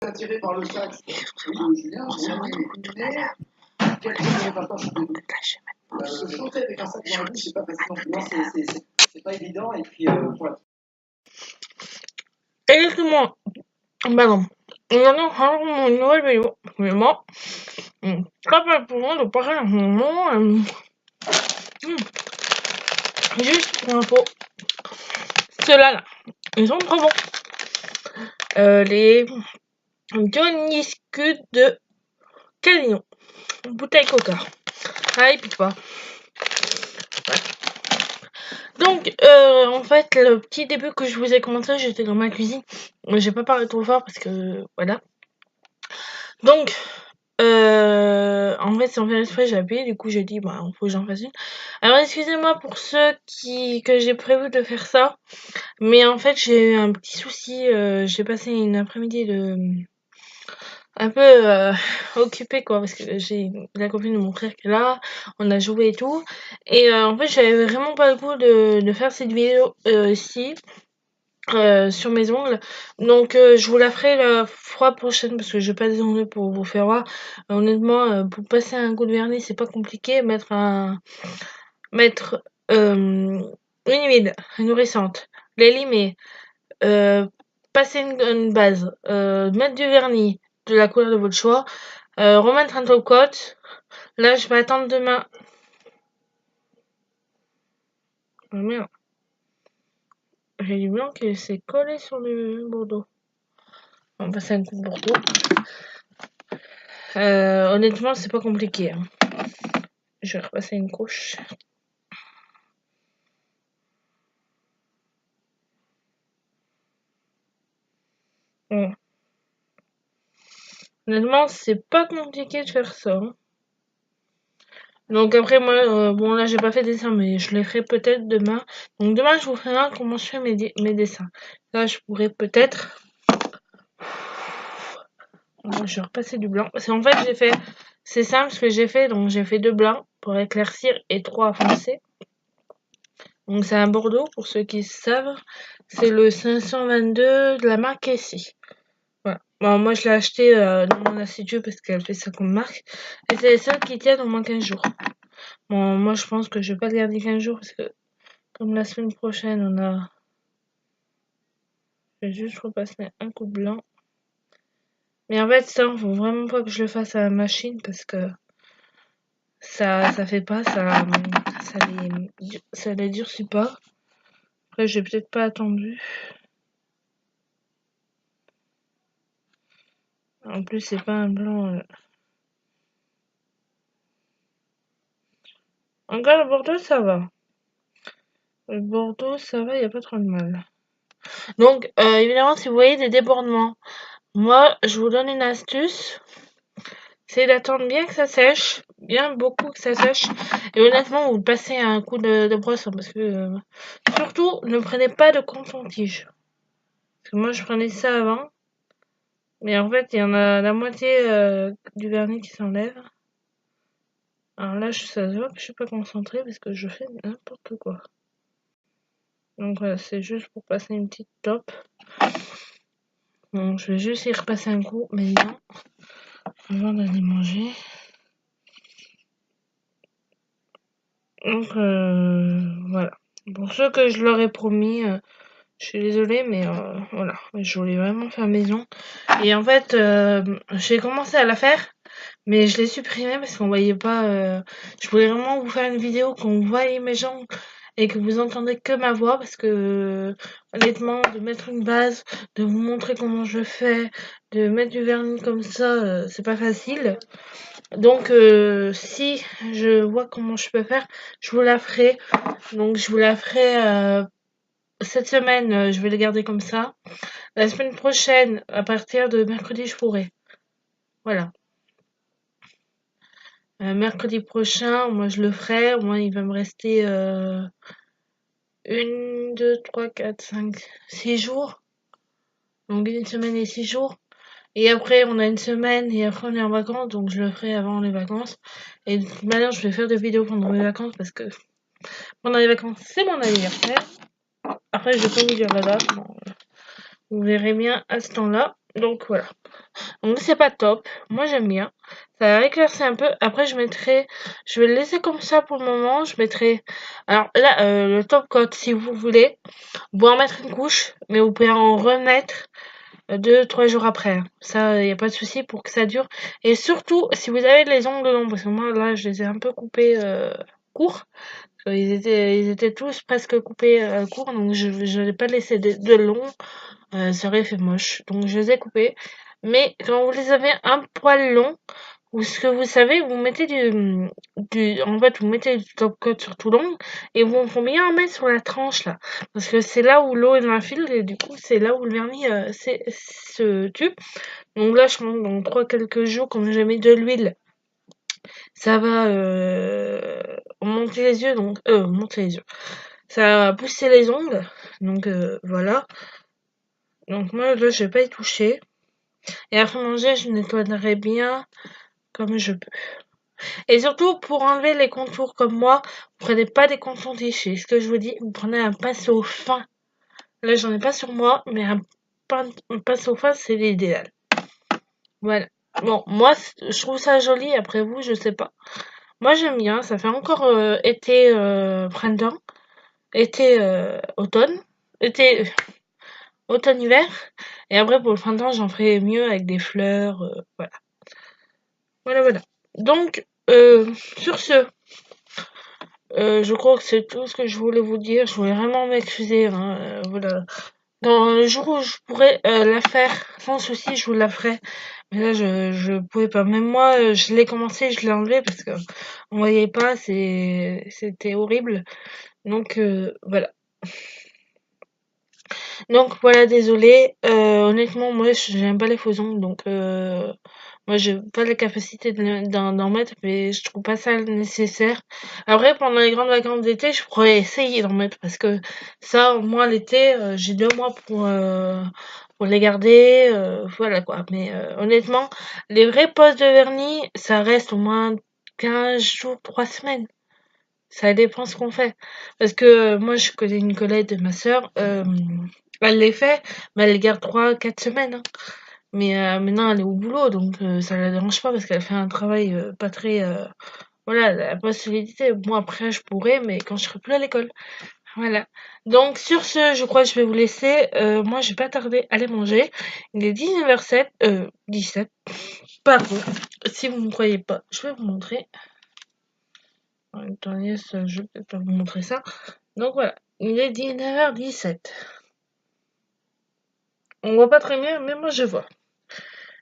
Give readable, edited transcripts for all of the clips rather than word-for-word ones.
attiré par le sax de Julien, mais quelqu'un ne va pas chanter avec un sac dans la bouche, c'est pas facile non plus. C'est pas évident, et puis voilà. Excuse-moi, pardon. On a encore une nouvelle vidéo, vraiment. Très bien pour moi de passer un moment. Juste pour info, ceux-là, là, ils sont trop bons. Les Johnny Scud de Casino. Bouteille Coca. Ah, il pique pas. Ouais. Donc, en fait, le petit début que je vous ai commencé, j'étais dans ma cuisine. J'ai pas parlé trop fort parce que, voilà. Donc, en fait, sans faire exprès, j'ai appuyé, du coup, j'ai dit, bah, faut que j'en fasse une. Alors, excusez-moi pour ceux que j'ai prévu de faire ça, mais en fait, j'ai eu un petit souci, j'ai passé une après-midi un peu occupée, quoi, parce que j'ai la copine de mon frère qui est là, on a joué et tout, et en fait, j'avais vraiment pas le goût de faire cette vidéo ici. Sur mes ongles, donc je vous la ferai la fois prochaine parce que j'ai pas des ongles pour vous faire voir. Honnêtement, pour passer un coup de vernis, c'est pas compliqué. Mettre une humide, nourrissante, les limer, passer une base, mettre du vernis de la couleur de votre choix, remettre un top coat. Là, je vais attendre demain. Oh merde, j'ai du blanc qui s'est collé sur le bordeaux. On va passer un coup de bordeaux. Honnêtement, c'est pas compliqué. Hein. Je vais repasser une couche. Bon. Honnêtement, c'est pas compliqué de faire ça. Hein. Donc après, moi, bon là, j'ai pas fait de dessin, mais je les ferai peut-être demain. Donc demain, je vous ferai comment je fais mes dessins. Là, je pourrais peut-être... Je vais repasser du blanc. Parce qu'en fait, j'ai fait... C'est simple ce que j'ai fait. Donc j'ai fait 2 blancs pour éclaircir et 3 foncés. Donc c'est un bordeaux, pour ceux qui savent. C'est le 522 de la marque Essie. Voilà. Bon, moi, je l'ai acheté dans mon institut parce qu'elle fait ça comme marque. Et c'est les seuls qui tiennent au moins 15 jours. Bon, moi, je pense que je vais pas le garder 15 jours parce que, comme la semaine prochaine, on a... Je vais juste repasser un coup de blanc. Mais en fait, ça, faut vraiment pas que je le fasse à la machine parce que ça fait pas, ça les durcit pas. Après, j'ai peut-être pas attendu. En plus, c'est pas un blanc... Encore le Bordeaux, ça va. Le Bordeaux, ça va, y a pas trop de mal. Donc, évidemment, si vous voyez des débordements, moi, je vous donne une astuce. C'est d'attendre bien que ça sèche, bien beaucoup que ça sèche. Et honnêtement, vous passez un coup de brosse, hein, parce que... surtout, ne prenez pas de coton-tige. Parce que moi, je prenais ça avant. Mais en fait, il y en a la moitié du vernis qui s'enlève. Alors là, ça se voit que je suis pas concentrée parce que je fais n'importe quoi. Donc voilà, c'est juste pour passer une petite top. Bon, je vais juste y repasser un coup maintenant, avant d'aller manger. Donc voilà. Pour ceux que je leur ai promis, je suis désolée, mais voilà. Je voulais vraiment faire maison. Et en fait, j'ai commencé à la faire, mais je l'ai supprimée parce qu'on voyait pas... je voulais vraiment vous faire une vidéo qu'on voyait mes jambes et que vous entendez que ma voix parce que honnêtement, de mettre une base, de vous montrer comment je fais, de mettre du vernis comme ça, c'est pas facile. Donc si je vois comment je peux faire, je vous la ferai. Donc je vous la ferai cette semaine, je vais le garder comme ça. La semaine prochaine, à partir de mercredi, je pourrai. Voilà. Mercredi prochain, moi je le ferai. Moi il va me rester 1, 2, 3, 4, 5, 6 jours. Donc 1 semaine et 6 jours. Et après, on a 1 semaine et après, on est en vacances. Donc, je le ferai avant les vacances. Et de toute manière, je vais faire des vidéos pendant mes vacances parce que pendant les vacances, c'est mon anniversaire. Après, je vais pas vous dire la date. Bon, vous verrez bien à ce temps-là. Donc voilà. Donc c'est pas top. Moi j'aime bien. Ça a éclairci un peu. Après je vais le laisser comme ça pour le moment. Je mettrai, alors là le top coat si vous voulez. Vous pouvez en mettre une couche, mais vous pouvez en remettre 2-3 jours après. Ça, y a pas de souci pour que ça dure. Et surtout si vous avez les ongles longs, parce que moi là je les ai un peu coupés courts. Ils étaient tous presque coupés courts, donc je n'ai pas laissé de long. Ça aurait fait moche. Donc je les ai coupés. Mais quand vous les avez un poil long, ou ce que vous savez, vous mettez en fait, vous mettez du top coat sur tout long, et vous faut bien en mettre sur la tranche là, parce que c'est là où l'eau infile, et du coup c'est là où le vernis se tue. Donc là, je pense dans 3 quelques jours, comme j'ai mis de l'huile, ça va monter les yeux, donc monter les yeux. Ça va pousser les ongles, donc voilà. Donc moi là, je vais pas y toucher. Et après manger, je nettoierai bien comme je peux. Et surtout, pour enlever les contours comme moi, vous prenez pas des contours léchés. Ce que je vous dis, vous prenez un pinceau fin. Là, j'en ai pas sur moi, mais un pinceau fin, c'est l'idéal. Voilà. Bon, moi, je trouve ça joli. Après vous, je sais pas. Moi, j'aime bien. Ça fait encore été, printemps, été, automne, été, automne-hiver. Et après, pour le printemps, j'en ferai mieux avec des fleurs. Voilà. Voilà, voilà. Donc, sur ce, je crois que c'est tout ce que je voulais vous dire. Je voulais vraiment m'excuser. Hein, voilà. Dans le jour où je pourrais la faire, sans souci, je vous la ferai. Mais là, je pouvais pas. Même moi, je l'ai commencé, je l'ai enlevé parce que on voyait pas, c'était horrible. Donc voilà. Donc voilà, désolé. Honnêtement, moi, j'aime pas les faux ongles, donc moi, j'ai pas la capacité d'en mettre, mais je trouve pas ça nécessaire. Après, pendant les grandes vacances d'été, je pourrais essayer d'en mettre parce que ça, moi, l'été, j'ai 2 mois pour les garder, voilà quoi. Mais honnêtement, les vraies poses de vernis, ça reste au moins 15 jours, 3 semaines. Ça dépend ce qu'on fait. Parce que moi, je connais une collègue de ma sœur, elle les fait, mais elle les garde 3-4 semaines. Hein. Mais maintenant, elle est au boulot, donc ça la dérange pas parce qu'elle fait un travail pas très... voilà, elle a pas de solidité. Moi, après, je pourrais, mais quand je serai plus à l'école. Voilà. Donc, sur ce, je crois que je vais vous laisser. Moi, j'ai pas tardé à aller manger. Il est 19h07, 17. Pardon. Si vous ne me croyez pas, je vais vous montrer. Attendez, je vais peut-être pas vous montrer ça. Donc voilà, il est 19h17. On voit pas très bien, mais moi je vois.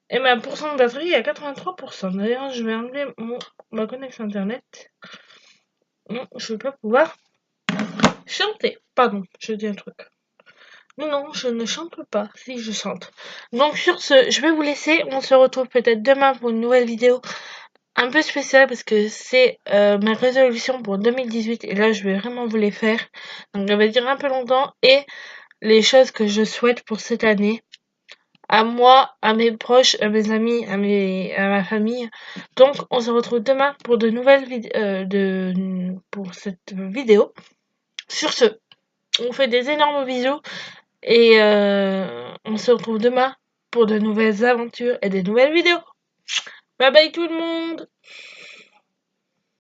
Et ma pourcent de batterie est à 83%. D'ailleurs, je vais enlever ma connexion internet. Non, je vais pas pouvoir chanter. Pardon, je dis un truc. Non, je ne chante pas. Si, je chante. Donc sur ce, je vais vous laisser. On se retrouve peut-être demain pour une nouvelle vidéo un peu spéciale parce que c'est ma résolution pour 2018. Et là, je vais vraiment vous les faire. Donc, ça va dire un peu longtemps. Et les choses que je souhaite pour cette année. À moi, à mes proches, à mes amis, à ma famille. Donc, on se retrouve demain pour de nouvelles pour cette vidéo. Sur ce, on fait des énormes bisous et on se retrouve demain pour de nouvelles aventures et des nouvelles vidéos. Bye bye tout le monde!